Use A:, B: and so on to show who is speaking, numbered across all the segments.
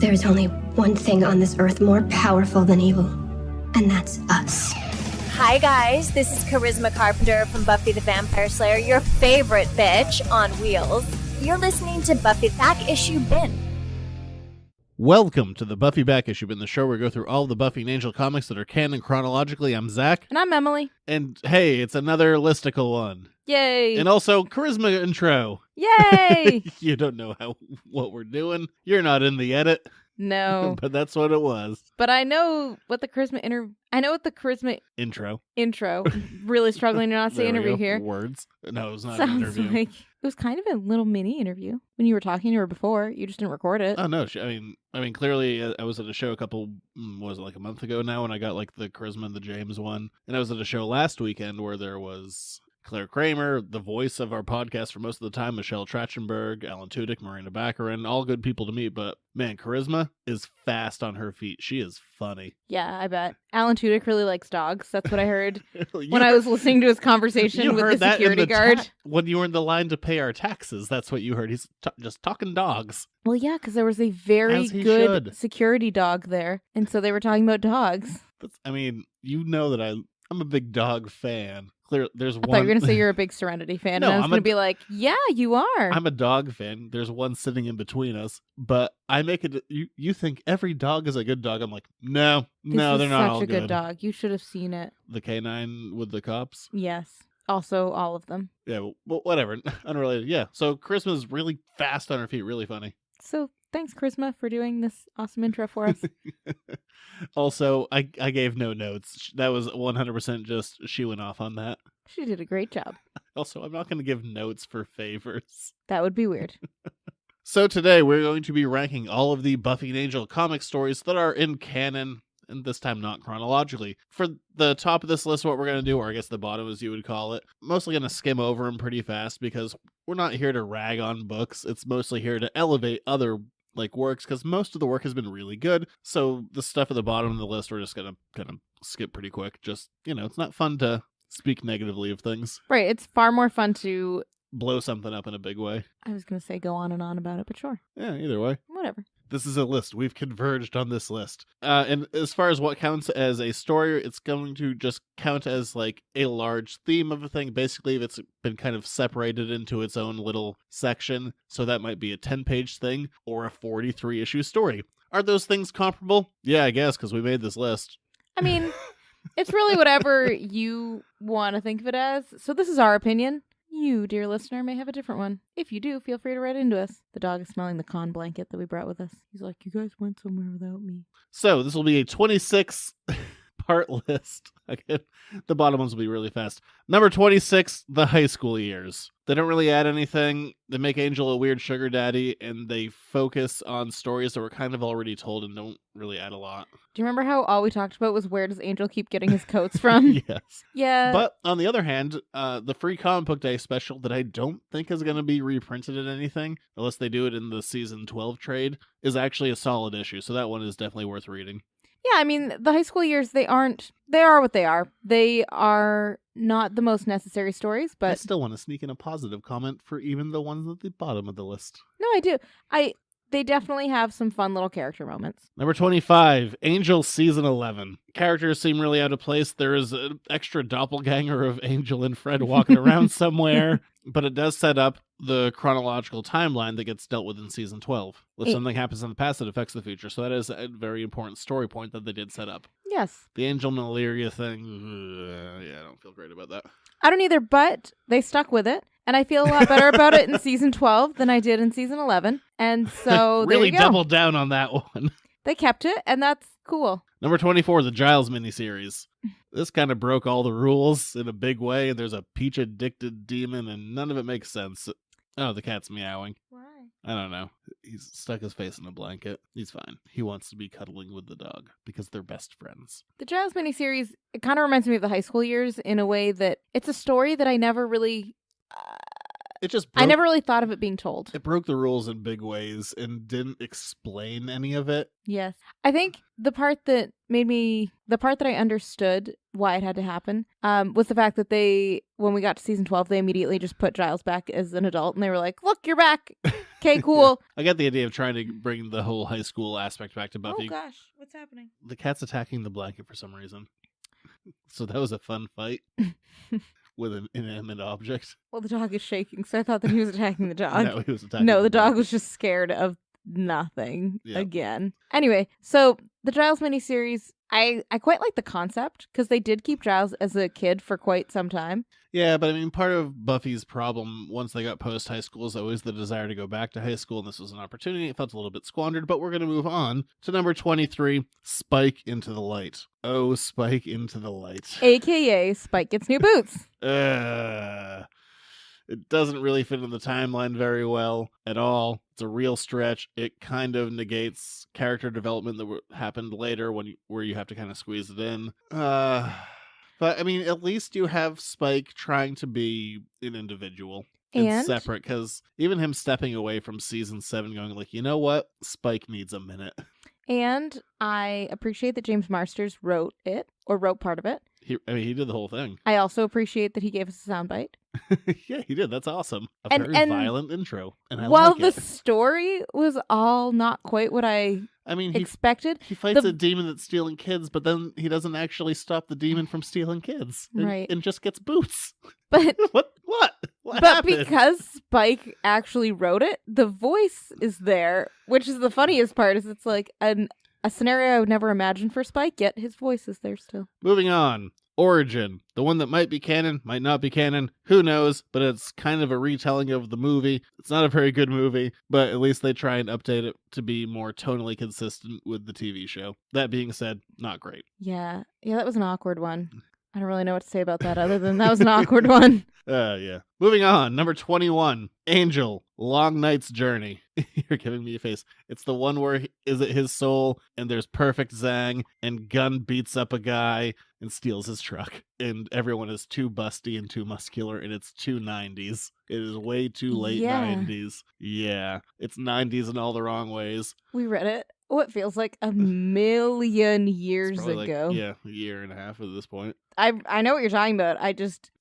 A: There's only one thing on this earth more powerful than evil, and that's us.
B: Hi guys, this is Charisma Carpenter from Buffy the Vampire Slayer, your favorite bitch on wheels. You're listening to Buffy Back Issue Bin.
C: Welcome to the Buffy Back Issue Bin, the show where we go through all of the Buffy and Angel comics that are canon chronologically. I'm Zach.
D: And I'm Emily.
C: And hey, it's another listicle one.
D: Yay.
C: And also, Charisma intro.
D: Yay.
C: You don't know what we're doing. You're not in the edit.
D: No.
C: But that's what it was.
D: But I know what the Charisma intro. Really struggling to not say interview here.
C: Words. No, it was not
D: Sounds
C: an interview.
D: Like it was kind of a little mini interview when you were talking to her before. You just didn't record it.
C: Oh no! I mean, clearly, I was at a show a month ago now, when I got like the Charisma and the James one, and I was at a show last weekend where there was Claire Kramer, the voice of our podcast for most of the time, Michelle Trachtenberg, Alan Tudyk, Marina Baccarin, all good people to meet, but man, Charisma is fast on her feet. She is funny.
D: Yeah, I bet. Alan Tudyk really likes dogs. That's what I heard when I was listening to his conversation with the security guard.
C: When you were in the line to pay our taxes, that's what you heard. He's just talking dogs.
D: Well, yeah, because there was a very good security dog there, and so they were talking about dogs.
C: I mean, you know that I'm a big dog fan. There's one.
D: I thought you were going to say you're a big Serenity fan,
C: No,
D: and I was going to be like, yeah, you are.
C: I'm a dog fan. There's one sitting in between us, but I make it. You think every dog is a good dog? I'm like, no, they're not all good.
D: Such a good dog. You should have seen it.
C: The canine with the cops.
D: Yes. Also, all of them.
C: Yeah, well, whatever. Unrelated. Yeah. So Christmas is really fast on her feet, really funny.
D: So thanks, Charisma, for doing this awesome intro for us.
C: Also, I gave no notes. That was 100% just she went off on that.
D: She did a great job.
C: Also, I'm not going to give notes for favors.
D: That would be weird.
C: So today, we're going to be ranking all of the Buffy and Angel comic stories that are in canon, and this time not chronologically. For the top of this list, what we're going to do, or I guess the bottom as you would call it, mostly going to skim over them pretty fast because we're not here to rag on books. It's mostly here to elevate other works, because most of the work has been really good. So the stuff at the bottom of the list, we're just going to kind of skip pretty quick. Just, it's not fun to speak negatively of things.
D: Right. It's far more fun to
C: blow something up in a big way.
D: I was going to say go on and on about it, but sure.
C: Yeah, either way.
D: Whatever.
C: This is a list. We've converged on this list. And as far as what counts as a story, it's going to just count as a large theme of a thing. Basically, if it's been kind of separated into its own little section. So that might be a 10-page thing or a 43-issue story. Are those things comparable? Yeah, I guess, because we made this list.
D: I mean, it's really whatever you want to think of it as. So this is our opinion. You, dear listener, may have a different one. If you do, feel free to write into us. The dog is smelling the con blanket that we brought with us. He's like, you guys went somewhere without me.
C: So this will be a 26-part list. Again, the bottom ones will be really fast. Number 26, the high school years. They don't really add anything. They make Angel a weird sugar daddy, and they focus on stories that were kind of already told and don't really add a lot.
D: Do you remember how all we talked about was where does Angel keep getting his coats from?
C: Yes.
D: Yeah.
C: But on the other hand, the free comic book day special that I don't think is going to be reprinted in anything, unless they do it in the season 12 trade, is actually a solid issue. So that one is definitely worth reading.
D: Yeah, I mean, the high school years, they are what they are. They are not the most necessary stories, but I
C: still want to sneak in a positive comment for even the ones at the bottom of the list.
D: No, I do. They definitely have some fun little character moments.
C: Number 25, Angel Season 11. Characters seem really out of place. There is an extra doppelganger of Angel and Fred walking around somewhere, but it does set up the chronological timeline that gets dealt with in Season 12. If something happens in the past, it affects the future. So that is a very important story point that they did set up.
D: Yes.
C: The Angel and Illyria thing, I don't feel great about that.
D: I don't either, but they stuck with it. And I feel a lot better about it in Season 12 than I did in Season 11. And so
C: really doubled down on that one.
D: They kept it, and that's cool.
C: Number 24, the Giles miniseries. This kind of broke all the rules in a big way. There's a peach-addicted demon, and none of it makes sense. Oh, the cat's meowing.
D: Why?
C: I don't know. He's stuck his face in a blanket. He's fine. He wants to be cuddling with the dog because they're best friends.
D: The Giles miniseries, it kind of reminds me of the high school years in a way that it's a story that I never really
C: It just
D: I never really thought of it being told.
C: It broke the rules in big ways and didn't explain any of it.
D: Yes. I think the part that I understood why it had to happen was the fact that when we got to season 12, they immediately just put Giles back as an adult and they were like, look, you're back. Okay, cool.
C: I got the idea of trying to bring the whole high school aspect back to Buffy.
D: Oh gosh, what's happening?
C: The cat's attacking the blanket for some reason. So that was a fun fight with an inanimate object.
D: Well, the dog is shaking, so I thought that he was attacking the dog.
C: No, he was attacking
D: No, the dog
C: blanket.
D: was just scared of nothing
C: Yep.
D: again. Anyway, so the Giles miniseries, I quite like the concept because they did keep Giles as a kid for quite some time.
C: Yeah, but I mean, part of Buffy's problem once they got post-high school is always the desire to go back to high school, and this was an opportunity. It felt a little bit squandered, but we're going to move on to number 23, Spike Into the Light. Oh, Spike Into the Light.
D: AKA Spike Gets New Boots.
C: It doesn't really fit in the timeline very well at all. It's a real stretch. It kind of negates character development that happened later where you have to kind of squeeze it in. But, I mean, at least you have Spike trying to be an individual and separate, because even him stepping away from season 7 going like, you know what? Spike needs a minute.
D: And I appreciate that James Marsters wrote part of it.
C: He did the whole thing.
D: I also appreciate that he gave us a soundbite.
C: Yeah, he did. That's awesome.
D: And
C: Very violent intro. And I
D: while
C: like
D: the
C: it.
D: story was all not quite what I
C: mean,
D: expected.
C: He fights a demon that's stealing kids, but then he doesn't actually stop the demon from stealing kids.
D: Right.
C: And just gets boots.
D: But
C: What
D: but
C: happened?
D: because Spike actually wrote it, the voice is there, which is the funniest part. Is it's like a scenario I would never imagine for Spike, yet his voice is there still.
C: Moving on. Origin. The one that might be canon, might not be canon. Who knows? But it's kind of a retelling of the movie. It's not a very good movie, but at least they try and update it to be more tonally consistent with the TV show. That being said, not great.
D: Yeah, that was an awkward one. I don't really know what to say about that other than that was an awkward one.
C: Yeah. Moving on. Number 21. Angel. Long Night's Journey. You're giving me a face. It's the one where is it his soul and there's perfect Zang and Gunn beats up a guy and steals his truck. And everyone is too busty and too muscular and it's too 90s. It is way too late 90s. Yeah. It's 90s in all the wrong ways.
D: We read it. What feels like a million years ago.
C: Like, a year and a half at this point.
D: I know what you're talking about. I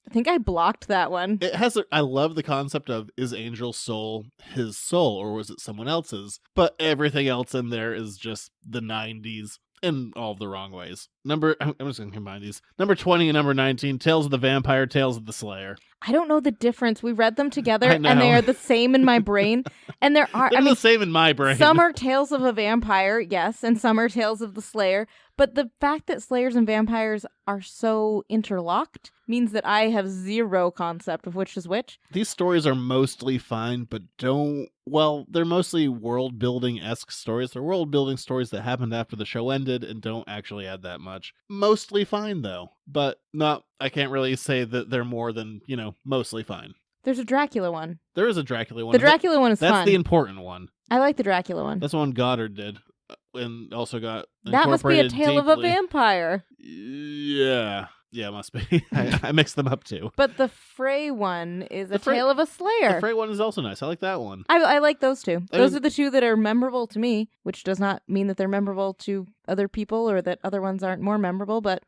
D: think I blocked that one.
C: It has. I love the concept of, is Angel's soul his soul or was it someone else's? But everything else in there is just the 90s in all of the wrong ways. I'm just going to combine these. Number 20 and number 19, Tales of the Vampire, Tales of the Slayer.
D: I don't know the difference. We read them together and they are the same in my brain. And they're the
C: same in my brain.
D: Some are Tales of a Vampire, yes, and some are Tales of the Slayer. But the fact that Slayers and vampires are so interlocked means that I have zero concept of which is which.
C: These stories are mostly fine, but they're mostly world-building-esque stories. They're world-building stories that happened after the show ended and don't actually add that much. Mostly fine, though. But I can't really say that they're more than, mostly fine.
D: There's a Dracula one.
C: There is a Dracula one.
D: The Dracula one is fun.
C: That's the important one.
D: I like the Dracula one.
C: That's the one Goddard did. And also got
D: that must be a tale
C: deeply.
D: of a vampire.
C: Yeah, must be. I mixed them up too.
D: But the Frey one is a tale of a Slayer.
C: The Frey one is also nice. I like that one.
D: I like those two. Those are the two that are memorable to me, which does not mean that they're memorable to other people or that other ones aren't more memorable, but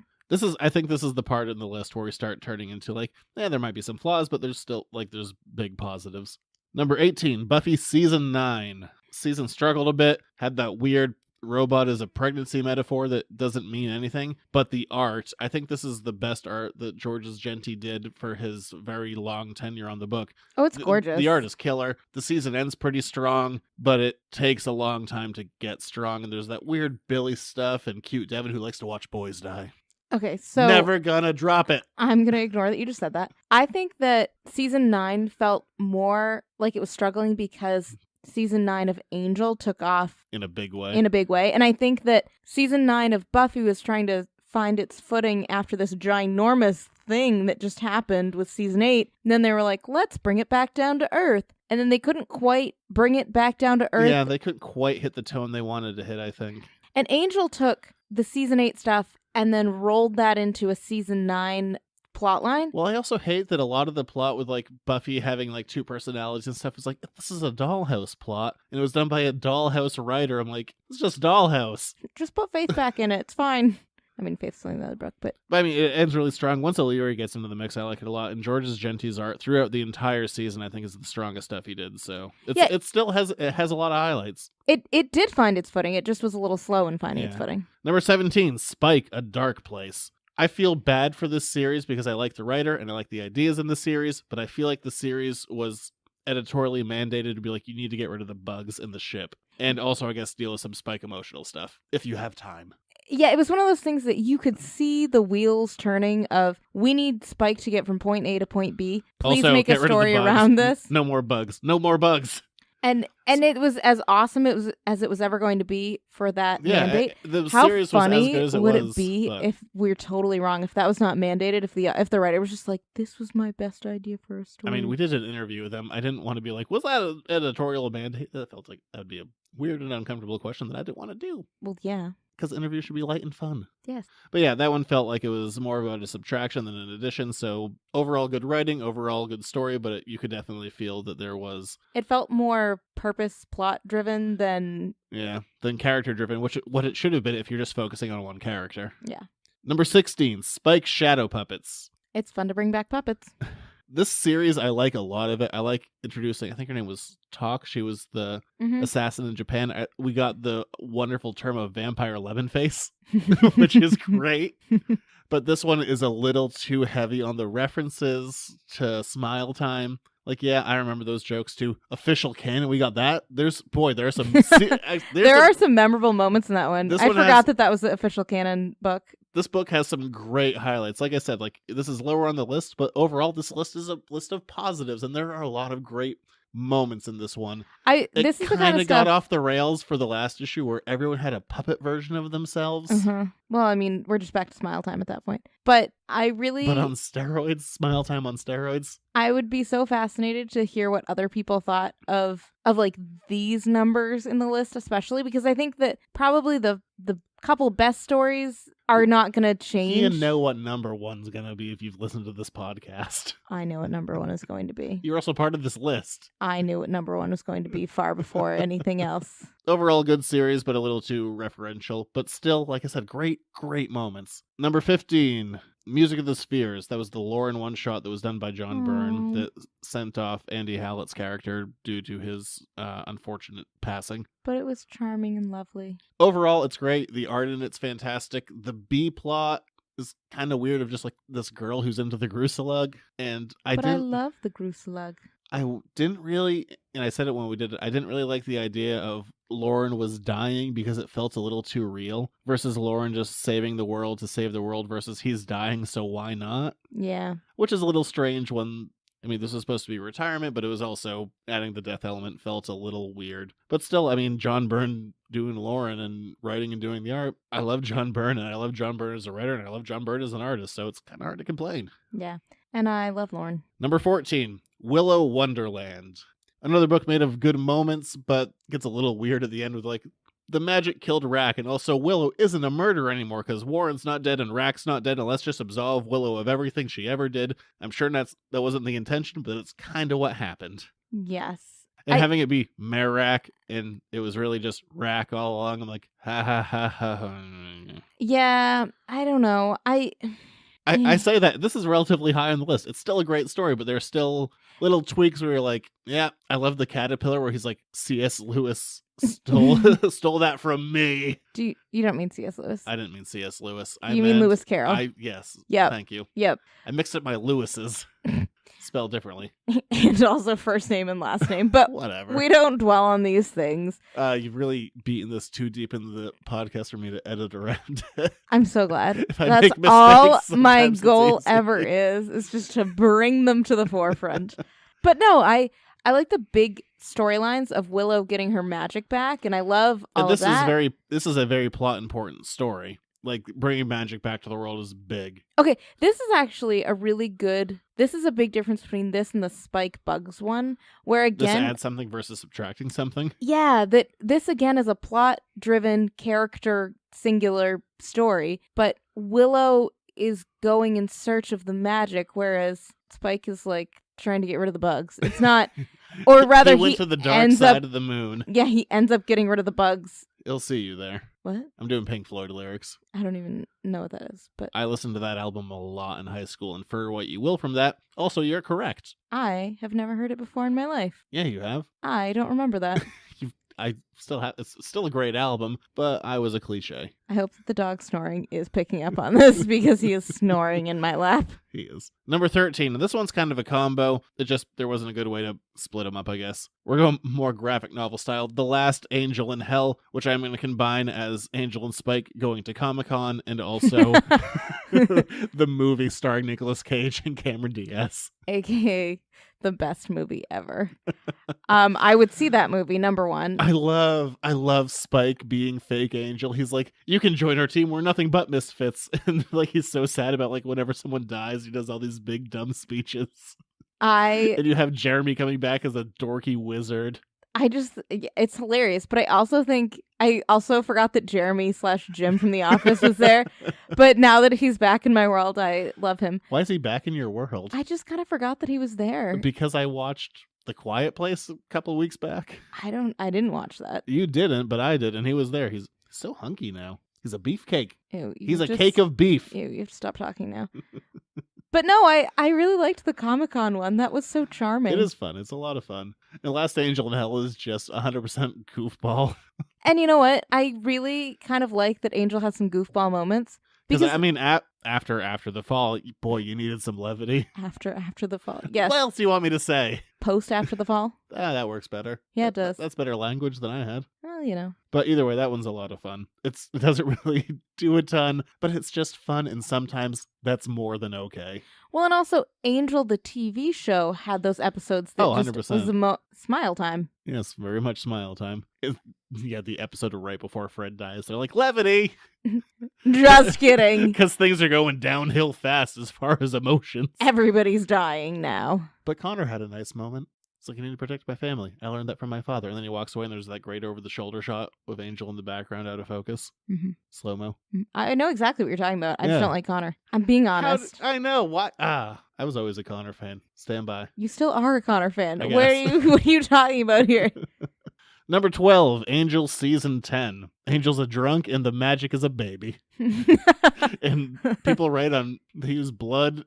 C: I think this is the part in the list where we start turning into there might be some flaws, but there's still there's big positives. Number 18, Buffy season 9. Season struggled a bit, had that weird robot as a pregnancy metaphor that doesn't mean anything, but the art, I think this is the best art that Georges Genti did for his very long tenure on the book.
D: Oh, it's gorgeous.
C: The art is killer. The season ends pretty strong, but it takes a long time to get strong, and there's that weird Billy stuff and cute Devin who likes to watch boys die.
D: Okay, so
C: never gonna drop it.
D: I'm gonna ignore that you just said that. I think that season 9 felt more like it was struggling because season 9 of Angel took off
C: in a big way.
D: And I think that season 9 of Buffy was trying to find its footing after this ginormous thing that just happened with season 8. And then they were like, let's bring it back down to earth. And then they couldn't quite bring it back down to earth.
C: Yeah, they couldn't quite hit the tone they wanted to hit, I think.
D: And Angel took the season 8 stuff and then rolled that into a season 9 plot line.
C: Well, I also hate that a lot of the plot with like Buffy having like two personalities and stuff is like, this is a Dollhouse plot, and it was done by a Dollhouse writer. I'm like, it's just Dollhouse.
D: Just put Faith back in it. It's fine. I mean, Faith's only the other book, but
C: I mean, it ends really strong. Once O'Leary gets into the mix, I like it a lot. And George's Gentie's art throughout the entire season, I think, is the strongest stuff he did. So it still has a lot of highlights.
D: It did find its footing. It just was a little slow in finding its footing.
C: Number 17, Spike, A Dark Place. I feel bad for this series because I like the writer and I like the ideas in the series, but I feel like the series was editorially mandated to be like, you need to get rid of the bugs in the ship. And also, I guess, deal with some Spike emotional stuff, if you have time.
D: Yeah, it was one of those things that you could see the wheels turning of, we need Spike to get from point A to point B. Please
C: also,
D: make a
C: get rid of the
D: story
C: bugs.
D: around this.
C: No more bugs. No more bugs.
D: And it was as awesome as it was ever going to be for that mandate.
C: The
D: How
C: series
D: funny
C: was as good as it
D: would
C: was,
D: it be
C: but...
D: if we're totally wrong, if that was not mandated, if the writer was just like, this was my best idea for a story.
C: I mean, we did an interview with them. I didn't want to be like, was that an editorial mandate? That felt like that would be a weird and uncomfortable question that I didn't want to do.
D: Well, yeah.
C: Because interviews should be light and fun.
D: Yes.
C: But yeah, that one felt like it was more about a subtraction than an addition. So overall good writing, overall good story, but you could definitely feel that there was...
D: It felt more purpose plot driven than...
C: Yeah, than character driven, which what it should have been if you're just focusing on one character.
D: Yeah.
C: Number 16, Spike Shadow Puppets.
D: It's fun to bring back puppets.
C: This series, I like a lot of it. I like introducing, I think her name was Talk. She was the assassin in Japan. We got the wonderful term of vampire lemon face, which is great. But this one is a little too heavy on the references to Smile Time. Like, yeah, I remember those jokes too. Official canon, we got that. There are some...
D: there are some memorable moments in that one. I forgot that was the official canon book.
C: This book has some great highlights. Like I said, like this is lower on the list, but overall this list is a list of positives, and there are a lot of great moments in this one.
D: This is the kind of stuff...
C: got off the rails for the last issue where everyone had a puppet version of themselves.
D: Uh-huh. Well, I mean, we're just back to Smile Time at that point. But I really...
C: But on steroids? Smile Time on steroids?
D: I would be so fascinated to hear what other people thought of like these numbers in the list, especially because I think that probably the couple best stories are not going to change.
C: You know what number one's going to be if you've listened to this podcast.
D: I know what number one is going to be.
C: You're also part of this list.
D: I knew what number one was going to be far before anything else.
C: Overall, good series, but a little too referential. But still, like I said, great moments. Number 15, Music of the Spheres. That was the Lauren one-shot that was done by John Byrne that sent off Andy Hallett's character due to his unfortunate passing.
D: But it was charming and lovely.
C: Overall, it's great. The art in it's fantastic. The B plot is kind of weird of just like this girl who's into the Gruselug. And I
D: love the Gruselug.
C: I didn't really, and I said it when we did it, I didn't really like the idea of Lauren was dying because it felt a little too real versus Lauren just saving the world to save the world versus he's dying, so why not?
D: Yeah.
C: Which is a little strange when, I mean, this was supposed to be retirement, but it was also adding the death element felt a little weird. But still, I mean, John Byrne doing Lauren and writing and doing the art. I love John Byrne, and I love John Byrne as a writer, and I love John Byrne as an artist, so it's kind of hard to complain.
D: Yeah. And I love Lauren.
C: Number 14, Willow Wonderland. Another book made of good moments, but gets a little weird at the end with like, the magic killed Rack, and also Willow isn't a murderer anymore because Warren's not dead and Rack's not dead, and let's just absolve Willow of everything she ever did. I'm sure that wasn't the intention, but it's kind of what happened.
D: Yes.
C: And having it be Rack, and it was really just Rack all along, I'm like, ha ha ha ha.
D: Yeah, I don't know.
C: I say that this is relatively high on the list. It's still a great story, but there's still little tweaks where you're like, yeah, I love the caterpillar where he's like, C.S. Lewis stole that from me.
D: You don't mean C.S. Lewis?
C: I didn't mean C.S. Lewis.
D: You mean Lewis Carroll?
C: Yes.
D: Yep.
C: Thank you.
D: Yep.
C: I mixed up my Lewis's. Spelled differently.
D: And also first name and last name. But
C: whatever.
D: We don't dwell on these things.
C: You've really beaten this too deep into the podcast for me to edit around it.
D: I'm so glad.
C: That's
D: all my goal ever is just to bring them to the forefront. But no, I like the big storylines of Willow getting her magic back, and I love all of that.
C: This is a very plot important story. Like, bringing magic back to the world is big.
D: Okay, this is actually this is a big difference between this and the Spike Bugs one, where again...
C: This adds something versus subtracting something?
D: Yeah, this again is a plot-driven, character, singular story, but Willow is going in search of the magic, whereas Spike is like trying to get rid of the bugs. It's not, or rather,
C: he went to the dark
D: ends
C: side
D: up,
C: of the moon.
D: Yeah, he ends up getting rid of the bugs.
C: He'll see you there.
D: What?
C: I'm doing Pink Floyd lyrics.
D: I don't even know what that is, but
C: I listened to that album a lot in high school, and for what you will from that, also, you're correct.
D: I have never heard it before in my life.
C: Yeah, you have.
D: I don't remember that.
C: I still have. It's still a great album, but I was a cliche.
D: I hope that the dog snoring is picking up on this because he is snoring in my lap.
C: He is. Number 13. This one's kind of a combo. There wasn't a good way to split them up, I guess. We're going more graphic novel style. The Last Angel in Hell, which I'm going to combine as Angel and Spike going to Comic-Con, and also the movie starring Nicolas Cage and Cameron Diaz.
D: AKA the best movie ever. I would see that movie, number one.
C: I love Spike being fake Angel. He's like, you can join our team. We're nothing but misfits. And like he's so sad about like whenever someone dies, he does all these big dumb speeches. And you have Jeremy coming back as a dorky wizard.
D: It's hilarious, but I also forgot that Jeremy/Jim from The Office was there. But now that he's back in my world, I love him.
C: Why is he back in your world?
D: I just kind of forgot that he was there.
C: Because I watched The Quiet Place a couple of weeks back.
D: I didn't watch that.
C: You didn't, but I did, and he was there. He's so hunky now. He's a beefcake.
D: Ew,
C: he's a cake of beef.
D: Ew, you have to stop talking now. But no, I really liked the Comic-Con one. That was so charming.
C: It is fun. It's a lot of fun. And Last Angel in Hell is just 100% goofball.
D: And you know what? I really kind of like that Angel has some goofball moments.
C: Because I mean, after the fall, boy, you needed some levity.
D: After the fall, yes.
C: What else do you want me to say?
D: Post after the fall?
C: That works better.
D: Yeah, it does.
C: That's better language than I had.
D: Well, you know.
C: But either way, that one's a lot of fun. It doesn't really do a ton, but it's just fun, and sometimes that's more than okay.
D: Well, and also, Angel, the TV show, had those episodes that
C: 100%.
D: just was smile time.
C: Yes, very much smile time. Yeah, the episode right before Fred dies, they're like, levity!
D: Just kidding.
C: Because things are going downhill fast as far as emotions.
D: Everybody's dying now.
C: But Connor had a nice moment. It's like, I need to protect my family. I learned that from my father. And then he walks away and there's that great over-the-shoulder shot with Angel in the background out of focus. Mm-hmm. Slow-mo.
D: I know exactly what you're talking about. I just don't like Connor. I'm being honest.
C: I know. What? I was always a Connor fan. Stand by.
D: You still are a Connor fan. What are you talking about here?
C: Number 12, Angel Season 10. Angel's a drunk and the magic is a baby. And people they use blood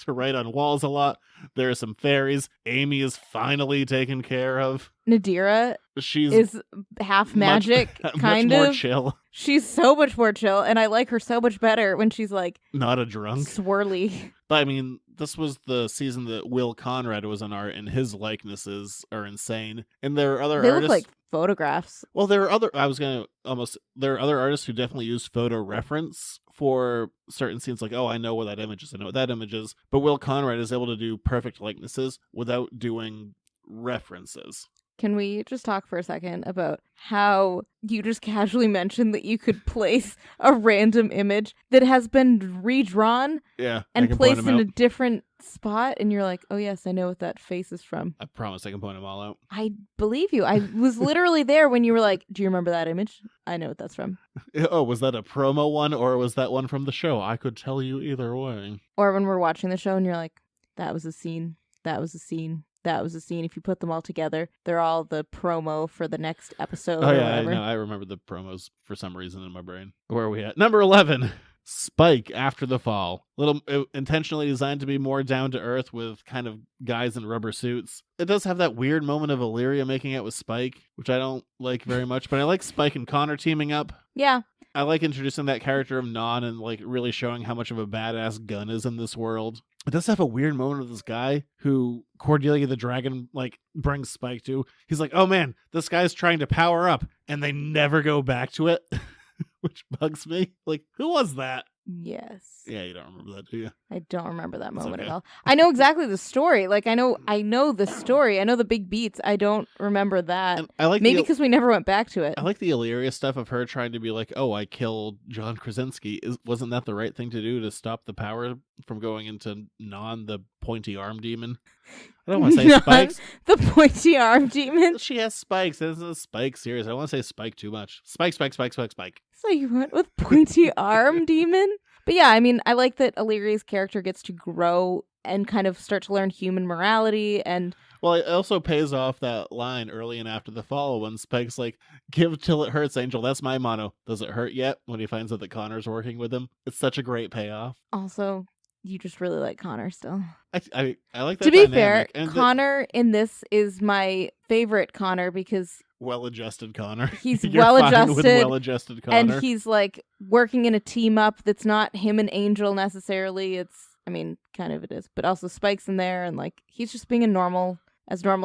C: to write on walls a lot. There are some fairies. Amy is finally taken care of.
D: Nadira is half magic, kind of.
C: Much more chill.
D: She's so much more chill, and I like her so much better when she's like...
C: not a drunk.
D: Swirly.
C: But I mean, this was the season that Will Conrad was on art, and his likenesses are insane. And there are other artists...
D: look like photographs.
C: Well, there are other artists who definitely use photo reference for certain scenes, like, oh, I know what that image is, I know what that image is. But Will Conrad is able to do perfect likenesses without doing references.
D: Can we just talk for a second about how you just casually mentioned that you could place a random image that has been redrawn and placed in a different spot, and you're like, oh yes, I know what that face is from.
C: I promise I can point them all out.
D: I believe you. I was literally there when you were like, do you remember that image? I know what that's from.
C: Oh, was that a promo one, or was that one from the show? I could tell you either way.
D: Or when we're watching the show and you're like, that was a scene. That was a scene. That was a scene. If you put them all together, they're all the promo for the next episode.
C: Oh, yeah, I remember the promos for some reason in my brain. Where are we at? Number 11, Spike After the Fall. Intentionally designed to be more down to earth with kind of guys in rubber suits. It does have that weird moment of Illyria making out with Spike, which I don't like very much, but I like Spike and Connor teaming up.
D: Yeah.
C: I like introducing that character of Non and like really showing how much of a badass Gunn is in this world. It does have a weird moment of this guy who Cordelia the Dragon like brings Spike to. He's like, oh man, this guy's trying to power up, and they never go back to it, which bugs me. Like, who was that?
D: Yes.
C: Yeah, you don't remember that, do you?
D: I don't remember that moment at all. I know exactly the story. Like, I know the story. I know the big beats. I don't remember that. And I like maybe because we never went back to it.
C: I like the Illyria stuff of her trying to be like, oh, I killed John Krasinski. Wasn't that the right thing to do to stop the power from going into Non, the pointy arm demon? I don't want to say spikes.
D: The pointy arm demon?
C: She has spikes. This is a spike series. I don't want to say spike too much. Spike.
D: So you went with pointy arm demon? But yeah, I mean, I like that Illyria's character gets to grow and kind of start to learn human morality. And
C: Well, it also pays off that line early and after the fall when Spike's like, give till it hurts, Angel. That's my motto. Does it hurt yet? When he finds out that Connor's working with him. It's such a great payoff.
D: also, you just really like Connor still.
C: I like that
D: To be
C: dynamic.
D: fair,
C: And
D: Connor in this is my favorite Connor because
C: well-adjusted Connor.
D: he's
C: You're fine with
D: well-adjusted,
C: well-adjusted Connor.
D: and he's like working in a team up that's not him and Angel necessarily. I mean, kind of it is, but also Spike's in there, and like he's just being as normal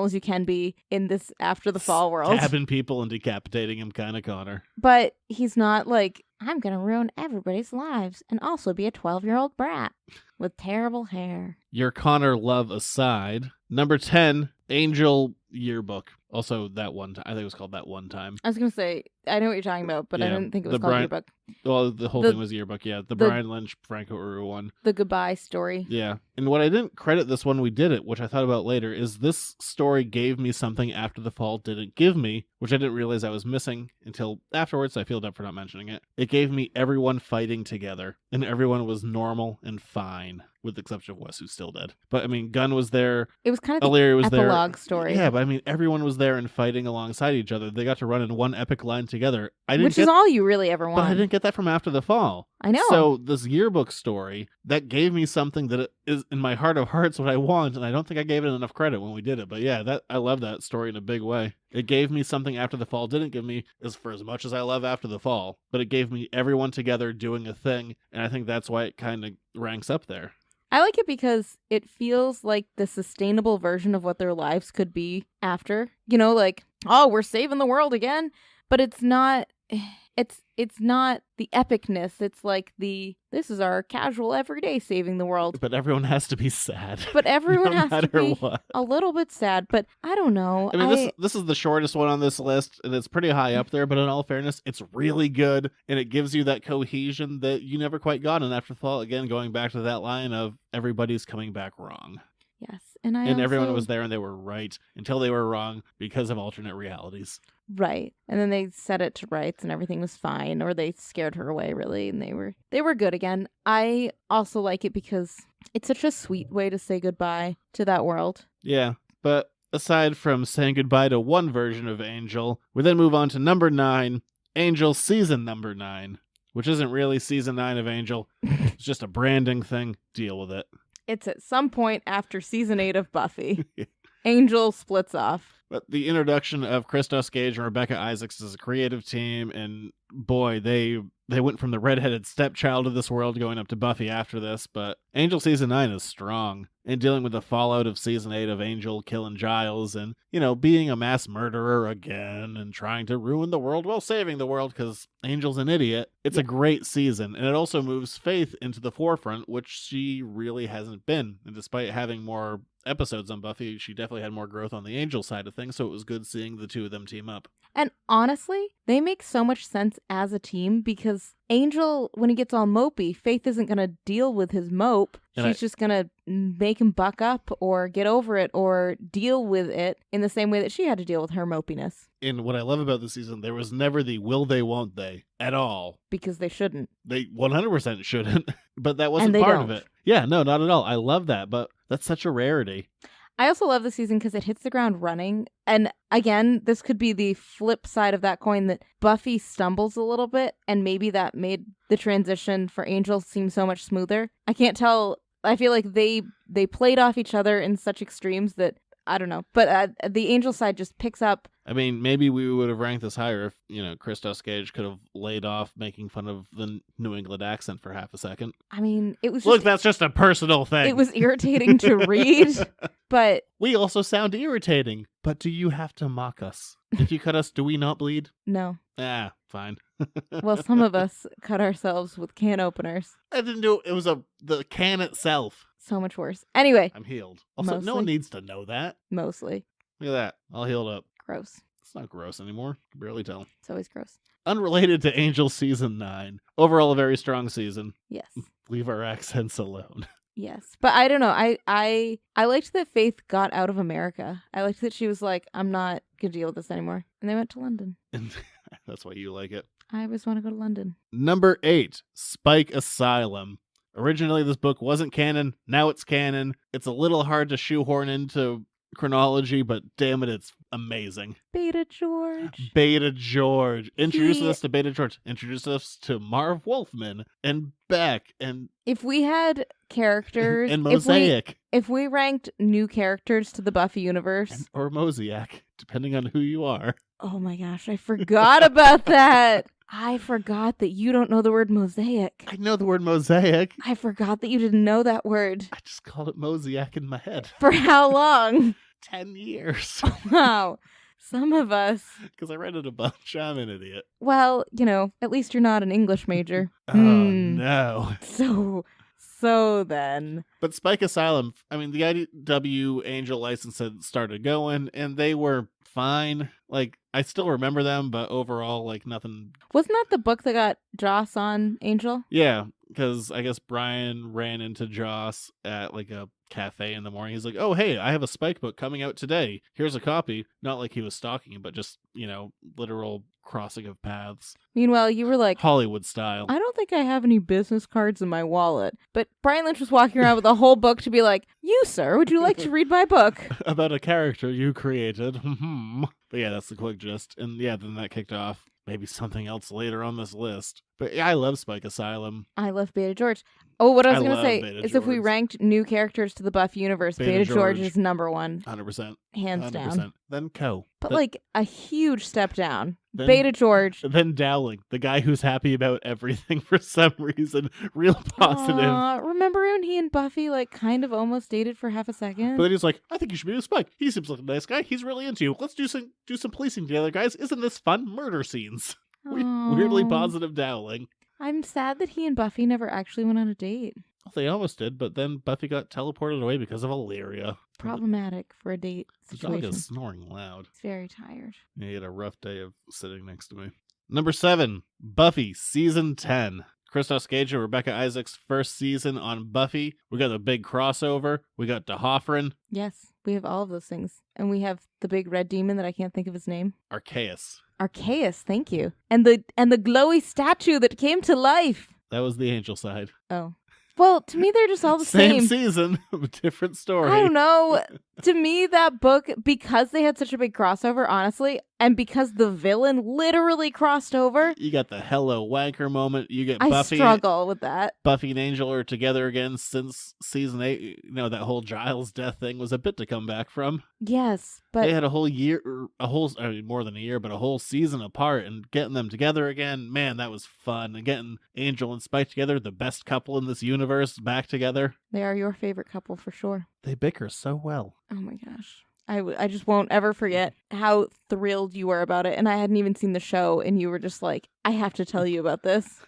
D: as you can be in this after the fall world.
C: Stabbing people and decapitating him kind of Connor.
D: But he's not like, I'm gonna ruin everybody's lives and also be a 12-year-old brat with terrible hair.
C: Your Connor love aside, number 10, Angel yearbook. Also, that one time. I think it was called That One Time.
D: I was gonna say, I know what you're talking about, but I
C: Yeah,
D: didn't think it
C: the
D: was called
C: Brian-
D: yearbook.
C: Well, the whole thing was yearbook, yeah. The Brian Lynch, Franco Uru one.
D: The goodbye story.
C: Yeah. And what I didn't credit this one we did it, which I thought about later, is this story gave me something After the Fall didn't give me, which I didn't realize I was missing until afterwards. I feel dumb for not mentioning it. It gave me everyone fighting together, and everyone was normal and fine, with the exception of Wes, who's still dead. But I mean, Gunn was there.
D: It was kind of
C: Illyria
D: the
C: was there.
D: epilogue story.
C: Yeah, but I mean, everyone was there and fighting alongside each other. They got to run in one epic line together.
D: Which is all you really ever
C: but
D: want.
C: I didn't get that from After the Fall.
D: I know.
C: So this yearbook story, that gave me something that is in my heart of hearts what I want, and I don't think I gave it enough credit when we did it. But yeah, I love that story in a big way. It gave me something After the Fall didn't give me, for as much as I love After the Fall, but it gave me everyone together doing a thing, and I think that's why it kind of ranks up there.
D: I like it because it feels like the sustainable version of what their lives could be after. You know, like, oh, we're saving the world again. But it's not the epicness. It's like this is our casual everyday saving the world.
C: But everyone has to be sad.
D: But everyone
C: no
D: has to
C: matter
D: be
C: what.
D: a little bit sad. But I don't know.
C: I mean, this is the shortest one on this list, and it's pretty high up there, but in all fairness, it's really good, and it gives you that cohesion that you never quite got in After the Fall. Again, going back to that line of everybody's coming back wrong.
D: Yes. And
C: everyone was there and they were right until they were wrong because of alternate realities.
D: Right. And then they set it to rights and everything was fine, or they scared her away really, and they were good again. I also like it because it's such a sweet way to say goodbye to that world.
C: Yeah, but aside from saying goodbye to one version of Angel, we then move on to number 9, Angel season number 9, which isn't really season 9 of Angel. It's just a branding thing. Deal with it.
D: It's at some point after season 8 of Buffy. Angel splits off.
C: But the introduction of Christos Gage and Rebecca Isaacs as a creative team, and boy, they went from the redheaded stepchild of this world going up to Buffy after this, but Angel Season 9 is strong, and dealing with the fallout of Season 8 of Angel killing Giles, and, being a mass murderer again, and trying to ruin the world while saving the world, because Angel's an idiot. It's a great season, and it also moves Faith into the forefront, which she really hasn't been, and despite having more episodes on Buffy, she definitely had more growth on the Angel side of things, so it was good seeing the two of them team up.
D: And honestly, they make so much sense as a team because Angel, when he gets all mopey, Faith isn't going to deal with his mope. She's just going to make him buck up or get over it or deal with it in the same way that she had to deal with her mopiness.
C: And what I love about this season, there was never the will they, won't they at all.
D: Because they shouldn't.
C: They 100% shouldn't, but that wasn't part of it. Yeah, no, not at all. I love that, but that's such a rarity.
D: I also love the season because it hits the ground running. And again, this could be the flip side of that coin that Buffy stumbles a little bit, and maybe that made the transition for Angel seem so much smoother. I can't tell. I feel like they played off each other in such extremes that, I don't know. But the Angel side just picks up.
C: I mean, maybe we would have ranked this higher if, Christos Gage could have laid off making fun of the New England accent for half a second.
D: I mean, it was
C: Look, that's just a personal thing.
D: It was irritating to read, but...
C: We also sound irritating, but do you have to mock us? If you cut us, do we not bleed?
D: No.
C: Ah, fine.
D: Well, some of us cut ourselves with can openers.
C: I didn't do it. It was the can itself.
D: So much worse. Anyway.
C: I'm healed. Also,
D: mostly.
C: No one needs to know that.
D: Mostly.
C: Look at that. All healed up.
D: Gross.
C: It's not gross anymore. You can barely tell.
D: It's always gross.
C: Unrelated to Angel Season 9. Overall, a very strong season.
D: Yes.
C: Leave our accents alone.
D: Yes. But I don't know. I liked that Faith got out of America. I liked that she was like, I'm not going to deal with this anymore. And they went to London.
C: And that's why you like it.
D: I always want to go to London.
C: Number 8, Spike Asylum. Originally, this book wasn't canon. Now it's canon. It's a little hard to shoehorn into chronology, but damn it, it's amazing.
D: Beta George.
C: Beta George. Introduced us to Beta George. Introduced us to Marv Wolfman and Beck and...
D: If we had characters...
C: and Mosaic.
D: If we ranked new characters to the Buffy universe...
C: or Mosaic, depending on who you are.
D: Oh my gosh, I forgot about that. I forgot that you don't know the word mosaic.
C: I know the word mosaic.
D: I forgot that you didn't know that word.
C: I just called it Mosaic in my head.
D: For how long?
C: 10 years.
D: Wow. Some of us.
C: Because I read it a bunch. I'm an idiot.
D: Well, at least you're not an English major.
C: Oh, no.
D: So then.
C: But Spike Asylum, I mean, the IDW Angel license had started going, and they were fine. Like, I still remember them, but overall, like, nothing.
D: Wasn't that the book that got Joss on Angel?
C: Yeah, because I guess Brian ran into Joss at, like, a cafe in the morning. He's like, oh, hey, I have a Spike book coming out today. Here's a copy. Not like he was stalking him, but just, literal crossing of paths.
D: Meanwhile, you were like,
C: Hollywood style.
D: I don't think I have any business cards in my wallet. But Brian Lynch was walking around with a whole book to be like, you, sir, would you like to read my book?
C: About a character you created. But yeah, that's the quick gist. And yeah, then that kicked off maybe something else later on this list. But yeah, I love Spike Asylum.
D: I love Beta George. Oh, what I was going to say
C: Beta
D: is if we
C: George.
D: ranked new characters to the Buffy universe, Beta George is number one.
C: 100%.
D: Hands
C: 100%.
D: down.
C: Then Co.
D: But like a huge step down.
C: Then-
D: Beta George.
C: Then Dowling, the guy who's happy about everything for some reason. Real positive.
D: Remember when he and Buffy like kind of almost dated for half a second?
C: But then he's like, I think you should be with Spike. He seems like a nice guy. He's really into you. Let's do some policing together, guys. Isn't this fun? Murder scenes. Weirdly
D: Aw.
C: positive Dowling.
D: I'm sad that he and Buffy never actually went on a date.
C: Well, they almost did, but then Buffy got teleported away because of Illyria.
D: Problematic for a date
C: The dog
D: situation.
C: is snoring loud.
D: He's very tired.
C: Yeah, he had a rough day of sitting next to me. Number 7, Buffy, Season 10. Christos Gage and Rebecca Isaac's first season on Buffy. We got the big crossover. We got DeHoffrin.
D: Yes, we have all of those things. And we have the big red demon that I can't think of his name.
C: Arceus.
D: Arceus, thank you. And the glowy statue that came to life.
C: That was the angel side.
D: Oh. Well, to me, they're just all the same.
C: season, different story.
D: I don't know. To me, that book, because they had such a big crossover, honestly, and because the villain literally crossed over,
C: You got the hello wanker moment. You get
D: I
C: Buffy.
D: struggle with that.
C: Buffy and Angel are together again since season 8. That whole Giles death thing was a bit to come back from.
D: Yes, but
C: They had a whole year, more than a year, but a whole season apart, and getting them together again, man, that was fun. And getting Angel and Spike together, the best couple in this universe, back together.
D: they are your favorite couple for sure.
C: They bicker so well.
D: Oh my gosh. I just won't ever forget how thrilled you were about it. And I hadn't even seen the show, and you were just like, I have to tell you about this.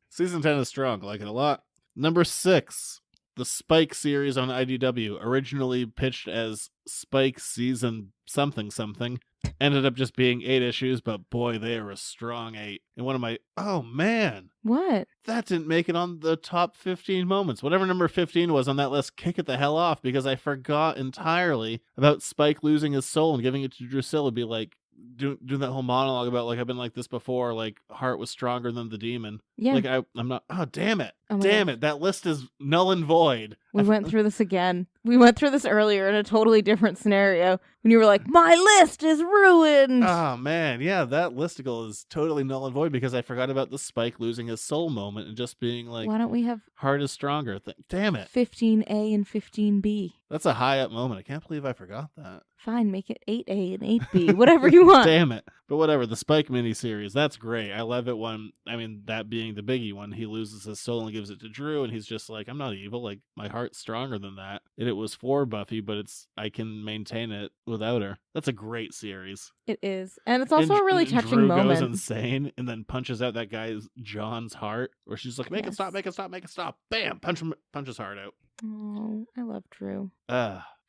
C: Season 10 is strong. I like it a lot. Number 6, the Spike series on IDW, originally pitched as Spike season something. Ended up just being 8 issues, but boy, they are a strong 8. And one of my, oh man,
D: What?
C: that didn't make it on the top 15 moments. Whatever number 15 was on that list, kick it the hell off, because I forgot entirely about Spike losing his soul and giving it to Drusilla. Be like, doing that whole monologue about, like, I've been like this before, like, heart was stronger than the demon.
D: Yeah.
C: Like, I'm not, oh, damn it.
D: Oh my
C: Damn
D: gosh.
C: it. That list is null and void.
D: We went through this again. We went through this earlier in a totally different scenario when you were like, my list is ruined.
C: Oh, man. Yeah, that listicle is totally null and void because I forgot about the Spike losing his soul moment and just being like,
D: Why don't we have
C: heart is stronger. Damn it.
D: 15A and 15B?
C: That's a high up moment. I can't believe I forgot that.
D: Fine, make it 8A and 8B, whatever you want.
C: Damn it. But whatever, the Spike miniseries, that's great. I love it when, that being the biggie one, he loses his soul and gives it to Drew, and he's just like, I'm not evil. Like, my heart's stronger than that. And it was for Buffy, but I can maintain it without her. That's a great series.
D: It is. And it's also a really touching
C: Drew
D: moment.
C: goes insane and then punches out that guy's John's heart, where she's like, make it
D: Yes.
C: stop, make it stop, make it stop. Bam! Punch his heart out.
D: Oh, I love Drew.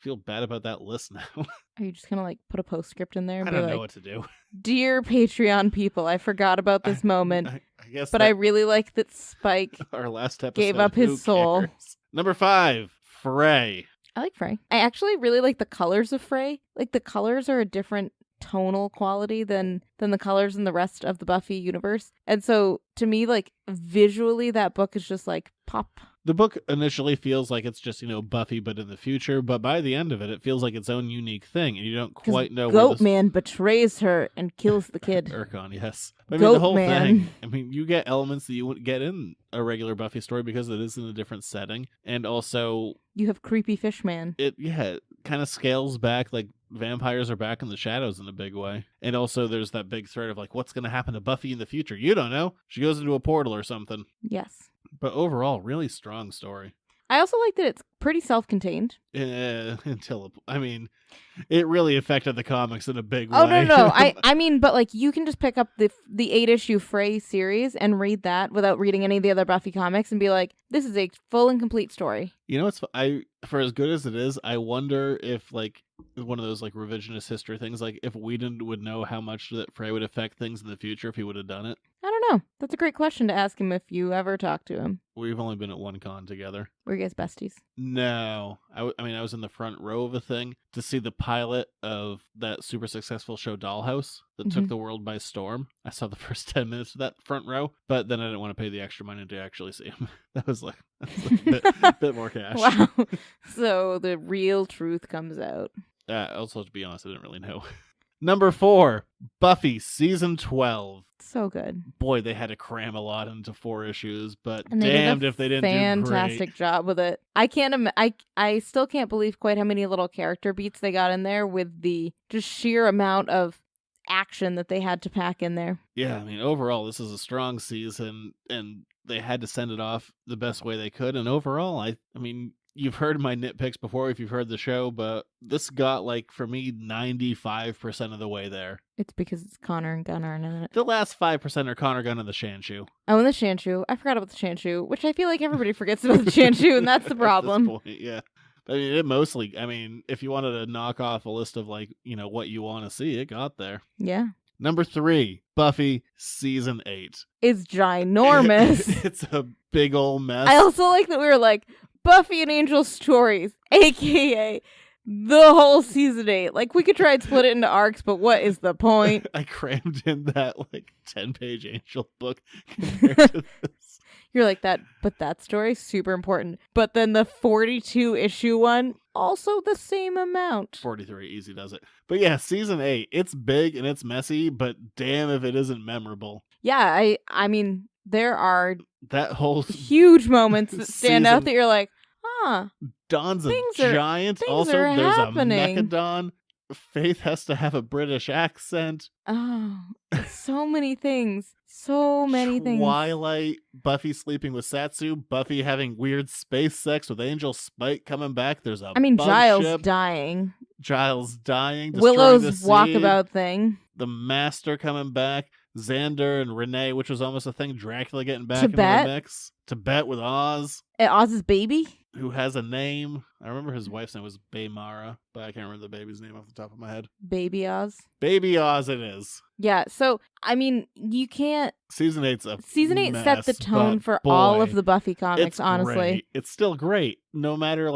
C: Feel bad about that list now.
D: Are you just going to like put a postscript in there and
C: I
D: be
C: don't
D: like,
C: know what to do.
D: Dear Patreon people, I forgot about this moment,
C: I guess
D: but I really like that Spike.
C: our last episode
D: gave up his
C: who
D: soul.
C: cares? Number 5, Frey.
D: I like Frey. I actually really like the colors of Frey. Like the colors are a different tonal quality than the colors in the rest of the Buffy universe. And so to me, like, visually that book is just like pop.
C: The book initially feels like it's just, Buffy, but in the future. But by the end of it, it feels like its own unique thing, and you don't quite know where this...
D: Goatman betrays her and kills the kid.
C: Urkon, yes. I mean, the whole
D: Goatman.
C: thing. You get elements that you wouldn't get in a regular Buffy story because it is in a different setting, and also
D: you have creepy Fishman.
C: It kind of scales back, like vampires are back in the shadows in a big way, and also there's that big threat of like, what's going to happen to Buffy in the future? You don't know. She goes into a portal or something.
D: Yes.
C: But overall, really strong story.
D: I also like that it's pretty self-contained.
C: It really affected the comics in a big way.
D: Oh, no. I mean, but like you can just pick up the 8-issue Frey series and read that without reading any of the other Buffy comics and be like, this is a full and complete story.
C: For as good as it is, I wonder if like one of those like revisionist history things, like if Whedon would know how much that Frey would affect things in the future if he would have done it.
D: I don't know. That's a great question to ask him if you ever talk to him.
C: We've only been at one con together.
D: Were you guys besties?
C: No. I was in the front row of a thing to see the pilot of that super successful show Dollhouse that took the world by storm. I saw the first 10 minutes of that front row, but then I didn't want to pay the extra money to actually see him. That's like a bit more cash.
D: Wow. So the real truth comes out.
C: Also, to be honest, I didn't really know. Number 4, Buffy Season 12.
D: So good.
C: Boy, they had to cram a lot into 4 issues, but
D: and
C: damned if they didn't do great.
D: Fantastic job with it. I still can't believe quite how many little character beats they got in there with the just sheer amount of action that they had to pack in there.
C: Yeah, overall, this is a strong season, and they had to send it off the best way they could. And overall, I mean, you've heard my nitpicks before if you've heard the show, but this got, like, for me, 95% of the way there.
D: It's because it's Connor and Gunnar in it.
C: The last 5% are Connor, Gunnar, and the Shanshu.
D: Oh, and the Shanshu. I forgot about the Shanshu, which I feel like everybody forgets about the Shanshu, and that's the problem.
C: At this point, yeah. It mostly, if you wanted to knock off a list of, like, what you want to see, it got there.
D: Yeah.
C: Number 3, Buffy Season 8.
D: It's ginormous.
C: It's a big old mess.
D: I also like that we were like, Buffy and Angel stories, a.k.a. the whole Season 8. Like, we could try and split it into arcs, but what is the point?
C: I crammed in that, 10-page Angel book compared to this.
D: You're like, that story's super important. But then the 42-issue one, also the same amount.
C: 43, easy does it. But yeah, Season 8, it's big and it's messy, but damn if it isn't memorable.
D: Yeah, I mean, there are
C: that whole
D: huge moments that stand out that you're like,
C: Dawn's a giant. Also, there's happening. A Mecha-Dawn. Faith has to have a British accent.
D: Oh, so many things. So many things.
C: Twilight, Buffy sleeping with Satsu, Buffy having weird space sex with Angel, Spike coming back. There's a
D: Giles
C: ship.
D: dying.
C: Willow's
D: walkabout thing.
C: The Master coming back. Xander and Renee, which was almost a thing. Dracula getting back
D: into the
C: mix. Tibet with Oz.
D: Oz's baby?
C: Who has a name. I remember his wife's name was Baymara, but I can't remember the baby's name off the top of my head.
D: Baby Oz?
C: Baby Oz it is.
D: Yeah, so, you can't...
C: Season 8's
D: Season 8 set the tone for all of the Buffy comics, honestly.
C: Great. It's still great. No matter,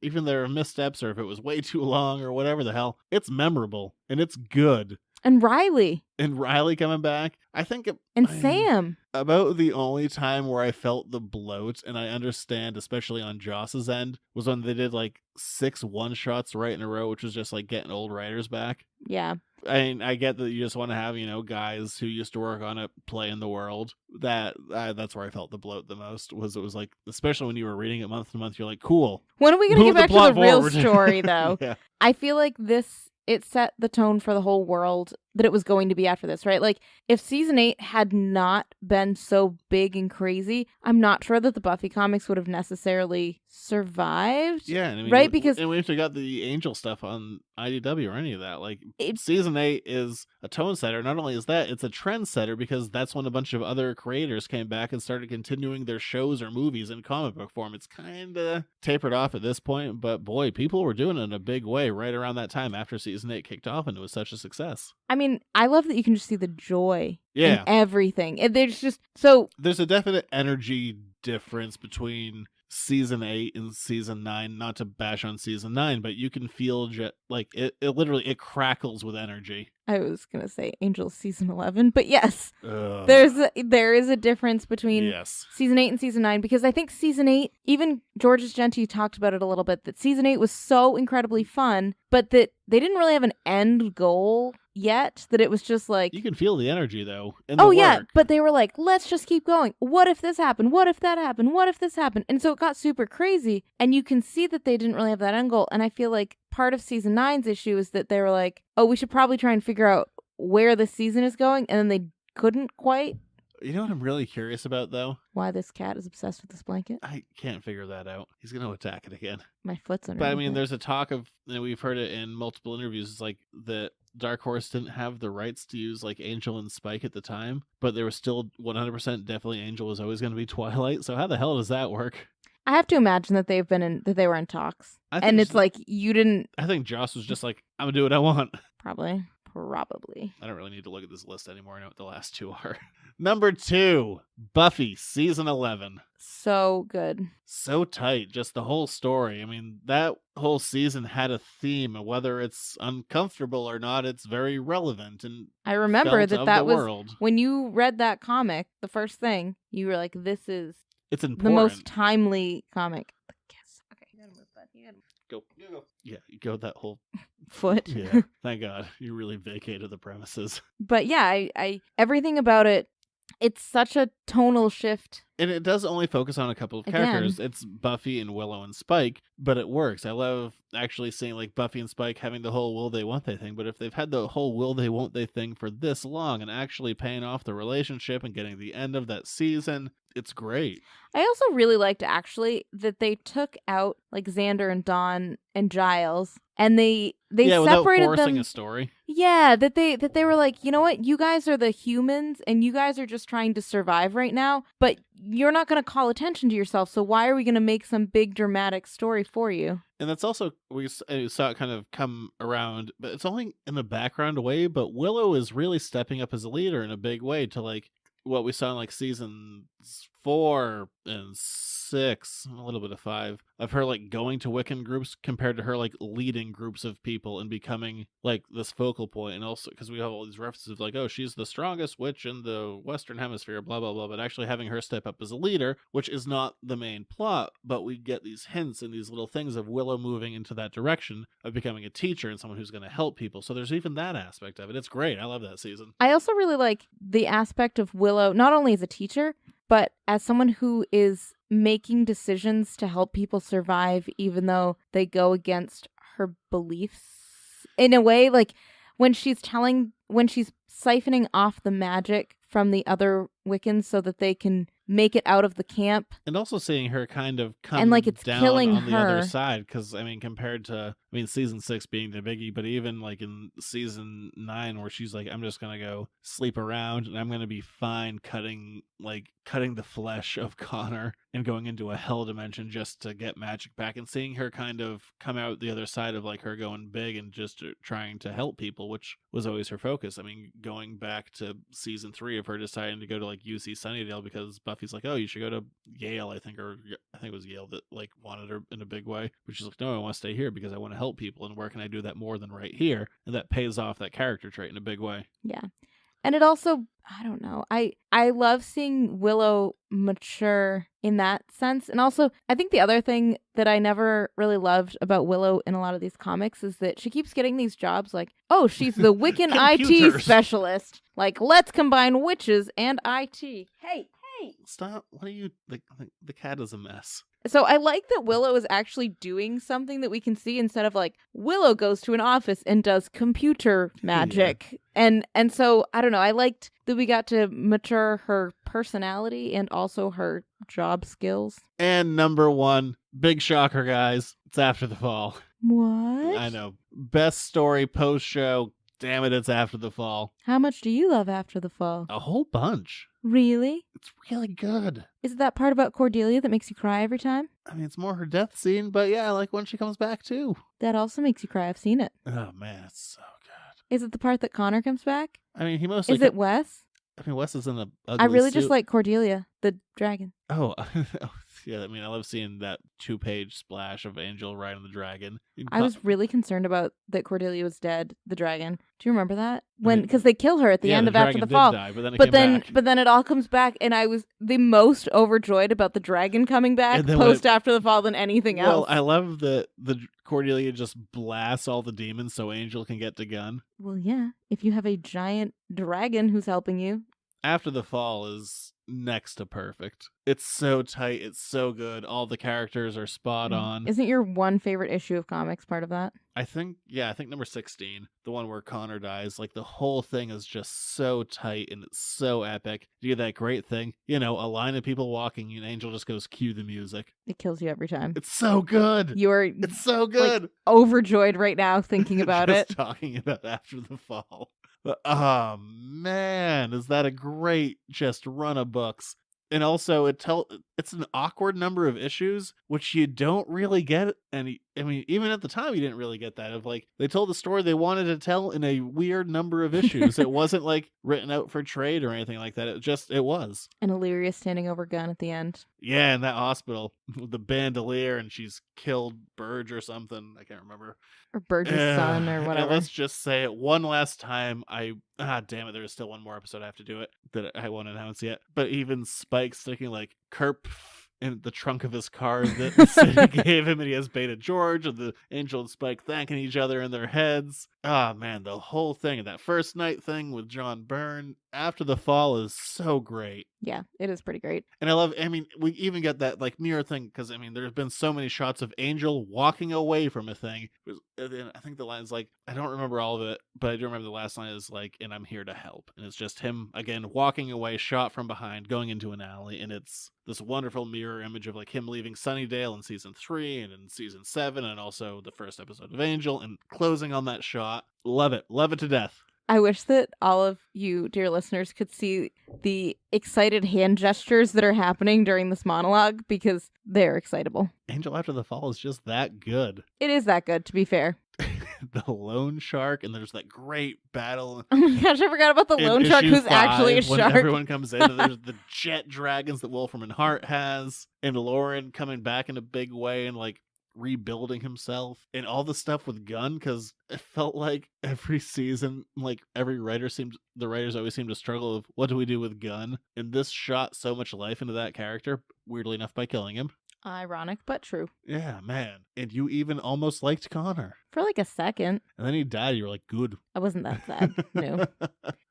C: even there are missteps or if it was way too long or whatever the hell, it's memorable and it's good.
D: And Riley
C: coming back. I think
D: Sam.
C: About the only time where I felt the bloat, and I understand, especially on Joss's end, was when they did 6 one-shots right in a row, which was just getting old writers back.
D: Yeah.
C: I get that you just want to have, guys who used to work on it play in the world. That's where I felt the bloat the most. It was especially when you were reading it month to month, you're like, cool.
D: When are we going to get back to the real story, though?
C: Yeah.
D: I feel like it set the tone for the whole world that it was going to be after this, right? If Season 8 had not been so big and crazy, I'm not sure that the Buffy comics would have necessarily survived.
C: Yeah,
D: right? Because
C: we have got the Angel stuff on IDW or any of that. Season 8 is a tone setter. Not only is that, it's a trend setter because that's when a bunch of other creators came back and started continuing their shows or movies in comic book form. It's kind of tapered off at this point, but boy, people were doing it in a big way right around that time after Season 8 kicked off and it was such a success. I love that you can just see the joy in everything. There's a definite energy difference between Season 8 and Season 9, not to bash on Season 9, but you can feel it literally crackles with energy.
D: I was going to say Angel season 11, but yes,
C: Ugh.
D: there is a difference between
C: Yes.
D: season 8 and season 9, because I think season 8, even George's Genti talked about it a little bit, that season 8 was so incredibly fun, but that they didn't really have an end goal yet, that it was just like,
C: You can feel the energy, though, in
D: oh
C: the
D: yeah,
C: work.
D: but they were like, let's just keep going. What if this happened? What if that happened? What if this happened? And so it got super crazy, and you can see that they didn't really have that end goal. And I feel like part of season 9's issue is that they were like, oh, we should probably try and figure out where the season is going, and then they couldn't quite.
C: You know what I'm really curious about, though?
D: Why this cat is obsessed with this blanket?
C: I can't figure that out. He's going to attack it again.
D: My foot's under.
C: But I mean, there's a talk of, and we've heard it in multiple interviews, it's like that Dark Horse didn't have the rights to use like Angel and Spike at the time, but there was still 100% definitely Angel was always going to be Twilight. So how the hell does that work?
D: I have to imagine that they were in talks,
C: I think
D: and it's
C: s-
D: like you didn't.
C: I think Joss was just like, I'm going to do what I want.
D: Probably.
C: I don't really need to look at this list anymore. I know what the last two are. Number 2, Buffy, season 11.
D: So good.
C: So tight, just the whole story. I mean, that whole season had a theme, and whether it's uncomfortable or not, it's very relevant and
D: I remember
C: felt of
D: that
C: the
D: was
C: world.
D: when you read that comic. The first thing you were like, "This is
C: It's
D: the
C: important.
D: most timely comic." Yes. Okay, you gotta move, bud. You gotta move.
C: Go. Yeah, you go that whole.
D: Foot.
C: Yeah, thank God you really vacated the premises.
D: But yeah, I everything about it. It's such a tonal shift.
C: And it does only focus on a couple of
D: Again.
C: characters. It's Buffy and Willow and Spike, but it works. I love actually seeing like Buffy and Spike having the whole will they won't they thing, but if they've had the whole will they won't they thing for this long and actually paying off the relationship and getting the end of that season, it's great.
D: I also really liked actually that they took out like Xander and Dawn and Giles, and they
C: yeah, without
D: separated
C: forcing
D: them.
C: a story.
D: Yeah, that they were like, you know what, you guys are the humans, and you guys are just trying to survive right now, but you're not going to call attention to yourself, so why are we going to make some big dramatic story for you?
C: And that's also, we saw it kind of come around, but it's only in a background way, but Willow is really stepping up as a leader in a big way to like what we saw in like seasons 4 and 6, a little bit of 5, of her like going to Wiccan groups compared to her like leading groups of people and becoming like this focal point. And also because we have all these references of like, oh, she's the strongest witch in the Western Hemisphere, blah, blah, blah. But actually having her step up as a leader, which is not the main plot, but we get these hints and these little things of Willow moving into that direction of becoming a teacher and someone who's going to help people. So there's even that aspect of it. It's great. I love that season.
D: I also really like the aspect of Willow, not only as a teacher, but as someone who is making decisions to help people survive, even though they go against her beliefs. In a way, like when she's siphoning off the magic from the other Wiccans so that they can make it out of the camp.
C: And also seeing her kind of come
D: And, like, it's
C: down
D: killing
C: on the other
D: her.
C: side, because I mean, compared to season 6 being the biggie, but even like in season 9 where she's like, I'm just gonna go sleep around and I'm gonna be fine cutting the flesh of Connor and going into a hell dimension just to get magic back, and seeing her kind of come out the other side of like her going big and just trying to help people, which was always her focus. I mean, going back to season 3 of her deciding to go to like UC Sunnydale because Buffy's like, oh, you should go to Yale, I think it was Yale that like wanted her in a big way, but she's like, no, I want to stay here because I want to help people, and where can I do that more than right here? And that pays off that character trait in a big way.
D: Yeah. And it also, I don't know, I love seeing Willow mature in that sense. And also, I think the other thing that I never really loved about Willow in a lot of these comics is that she keeps getting these jobs like, oh, she's the Wiccan IT
C: Computers.
D: specialist. Like, let's combine witches and IT. Hey.
C: Stop. What are you, the cat is a mess.
D: So I like that Willow is actually doing something that we can see instead of like Willow goes to an office and does computer magic. And so I don't know. I liked that we got to mature her personality and also her job skills.
C: And number 1, big shocker, guys. It's After the Fall.
D: What?
C: I know. Best story post show. Damn it, it's After the Fall.
D: How much do you love After the Fall?
C: A whole bunch.
D: Really?
C: It's really good.
D: Is it that part about Cordelia that makes you cry every time?
C: I mean, it's more her death scene, but yeah, I like when she comes back too.
D: That also makes you cry. I've seen it.
C: Oh man, it's so good.
D: Is it the part that Connor comes back?
C: I mean, he mostly.
D: Is it Wes?
C: I mean, Wes is in a ugly
D: I really
C: suit.
D: just like Cordelia, the dragon.
C: Oh, Yeah, I mean, I love seeing that 2-page splash of Angel riding the dragon.
D: I was really concerned about that Cordelia was dead, the dragon. Do you remember that?
C: Right.
D: Because they kill her at the end of After the Fall.
C: Die, but then it
D: But
C: came
D: then,
C: back.
D: but then it all comes back, and I was the most overjoyed about the dragon coming back
C: And then
D: post After the Fall than anything
C: Well,
D: else.
C: I love that the Cordelia just blasts all the demons so Angel can get to Gunn.
D: Well, yeah. If you have a giant dragon who's helping you.
C: After the Fall is next to perfect. It's so tight. It's so good. All the characters are spot on.
D: Isn't your one favorite issue of comics part of that?
C: I think number 16, the one where Connor dies, like the whole thing is just so tight and it's so epic. You get that great thing, a line of people walking and Angel just goes, cue the music.
D: It kills you every time.
C: It's so good.
D: It's
C: so good.
D: Like, overjoyed right now thinking about
C: just
D: it.
C: Talking about After the Fall. But, oh man, is that a great just run of books. And also, it's an awkward number of issues, which you don't really get. And I mean, even at the time, you didn't really get that. Of like, they told the story they wanted to tell in a weird number of issues. It wasn't like written out for trade or anything like that. It was. And
D: Illyria standing over Gunn at the end.
C: Yeah, in that hospital with the bandolier, and she's killed Burge or something. I can't remember.
D: Or Burge's son or whatever.
C: Let's just say it one last time. Damn it, there's still one more episode I have to do it that I won't announce yet. But even Spike sticking like Kerp in the trunk of his car that the city gave him, and he has Beta George and the Angel and Spike thanking each other in their heads. Ah, man, the whole thing, and that first night thing with John Byrne After the Fall is so great.
D: Yeah, it is pretty great.
C: And we even get that like mirror thing, because there's been so many shots of Angel walking away from a thing. I think the line's like, I don't remember all of it, but I do remember the last line is like, and I'm here to help. And it's just him, again, walking away, shot from behind, going into an alley. And it's this wonderful mirror image of like him leaving Sunnydale in season 3 and in season 7, and also the first episode of Angel, and closing on that shot. Love it to death.
D: I wish that all of you, dear listeners, could see the excited hand gestures that are happening during this monologue, because they're excitable.
C: Angel After the Fall is just that good.
D: It is that good, to be fair.
C: The loan shark, and there's that great battle.
D: Oh my gosh, I forgot about the loan shark who's actually a
C: when
D: shark.
C: Everyone comes in, and there's the jet dragons that Wolfram and Hart has, and Lauren coming back in a big way and like rebuilding himself, and all the stuff with Gunn, because it felt like every season, like every the writers always seem to struggle with what do we do with Gunn, and this shot so much life into that character, weirdly enough, by killing him.
D: Ironic, but true.
C: Yeah, man. And you even almost liked Connor.
D: For like a second.
C: And then he died, you were like, good.
D: I wasn't that sad.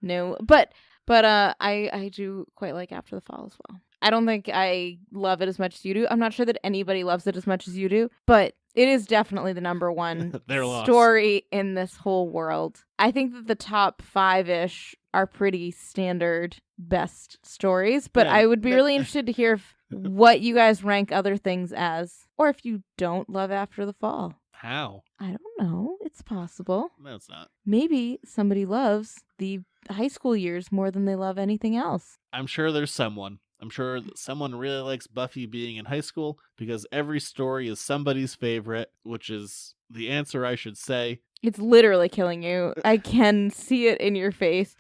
D: No. But I do quite like After the Fall as well. I don't think I love it as much as you do. I'm not sure that anybody loves it as much as you do, but it is definitely the number one story in this whole world. I think that the top 5-ish are pretty standard best stories, but I would be really interested to hear what you guys rank other things as, or if you don't love After the Fall.
C: How?
D: I don't know. It's possible.
C: No, it's not.
D: Maybe somebody loves the high school years more than they love anything else.
C: I'm sure there's someone. I'm sure that someone really likes Buffy being in high school, because every story is somebody's favorite, which is the answer, I should say.
D: It's literally killing you. I can see it in your face.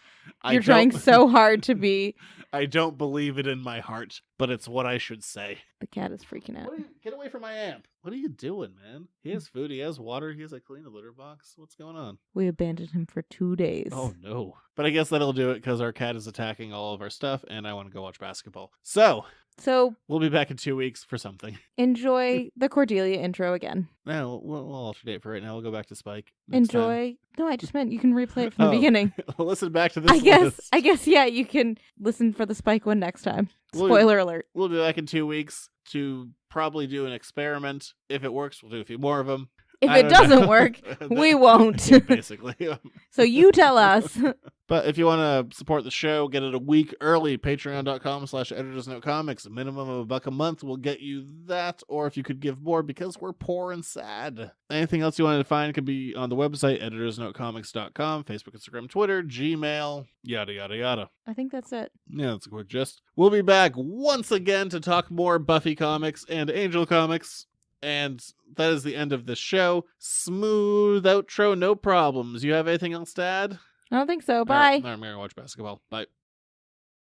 D: You're trying so hard to be.
C: I don't believe it in my heart, but it's what I should say.
D: The cat is freaking out.
C: Get away from my amp. What are you doing, man? He has food, he has water, he has a clean litter box. What's going on?
D: We abandoned him for 2 days.
C: Oh, no. But I guess that'll do it, because our cat is attacking all of our stuff, and I want to go watch basketball. So we'll be back in 2 weeks for something.
D: Enjoy the Cordelia intro again.
C: No, we'll alternate for right now. We'll go back to Spike.
D: Enjoy. No, I just meant you can replay it from the beginning.
C: Listen back to this
D: I guess, yeah, you can listen for the Spike one next time. Spoiler alert.
C: We'll be back in 2 weeks to probably do an experiment. If it works, we'll do a few more of them.
D: If it doesn't work, we won't.
C: Yeah, basically.
D: So you tell us.
C: But if you want to support the show, get it a week early. Patreon.com/editorsnotecomics. A minimum of $1 a month will get you that. Or if you could give more, because we're poor and sad. Anything else you wanted to find could be on the website, editorsnotecomics.com, Facebook, Instagram, Twitter, Gmail, yada, yada, yada.
D: I think that's it.
C: Yeah, that's a quick gist. We'll be back once again to talk more Buffy comics and Angel comics. And that is the end of the show. Smooth outro, no problems. You have anything else to add?
D: I don't think so. Bye.
C: All right, I'm going to watch basketball. Bye.